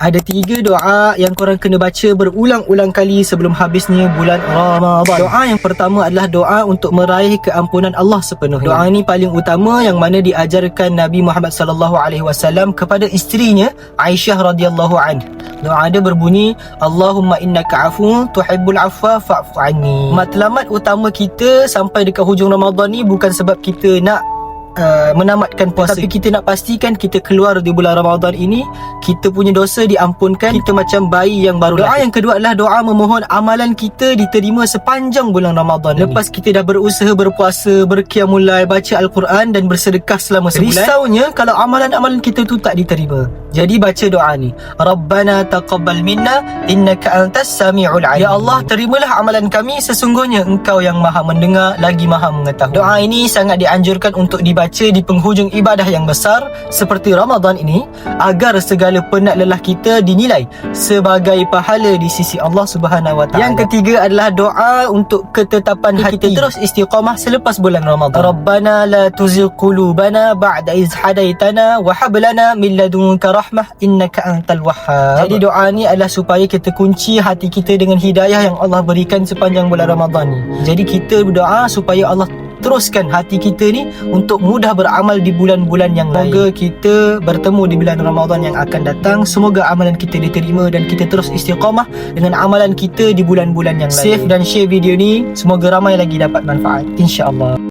Ada 3 doa yang korang kena baca berulang-ulang kali sebelum habisnya bulan Ramadan. Doa yang pertama adalah doa untuk meraih keampunan Allah sepenuhnya. Doa ini paling utama yang mana diajarkan Nabi Muhammad sallallahu alaihi wasallam kepada isterinya Aisyah radhiyallahu anha. Doa dia berbunyi, Allahumma innaka afuwun tuhibbul afwa fa'fu anni. Matlamat utama kita sampai dekat hujung Ramadan ni bukan sebab kita nak menamatkan puasa, tapi kita nak pastikan kita keluar di bulan Ramadan ini kita punya dosa diampunkan, kita macam bayi yang baru lahir. Doa yang kedua adalah doa memohon amalan kita diterima sepanjang bulan Ramadan lepas kita dah berusaha berpuasa, berqiyamul lail, baca Al-Quran dan bersedekah selama sebulan. Risaunya kalau amalan-amalan kita tu tak diterima. Jadi baca doa ni, Rabbana taqabbal minna innaka antas sami'ul alim. Ya Allah, terimalah amalan kami, sesungguhnya Engkau yang Maha mendengar lagi Maha mengetahui. Doa ini sangat dianjurkan untuk dibaca di penghujung ibadah yang besar seperti Ramadan ini agar segala penat lelah kita dinilai sebagai pahala di sisi Allah Subhanahu Wa Taala. Yang ketiga adalah doa untuk ketetapan hati kita terus istiqamah selepas bulan Ramadan. Rabbana la tuzigh qulubana ba'da iz hadaitana wa hab lana min ladunka rahmah innaka antal wahhab. Jadi doa ni adalah supaya kita kunci hati kita dengan hidayah yang Allah berikan sepanjang bulan Ramadan ni. Jadi kita berdoa supaya Allah teruskan hati kita ni untuk mudah beramal di bulan-bulan yang lain. Semoga kita bertemu di bulan Ramadan yang akan datang. Semoga amalan kita diterima dan kita terus istiqamah dengan amalan kita di bulan-bulan yang lain. Save dan share video ni, semoga ramai lagi dapat manfaat, insya-Allah.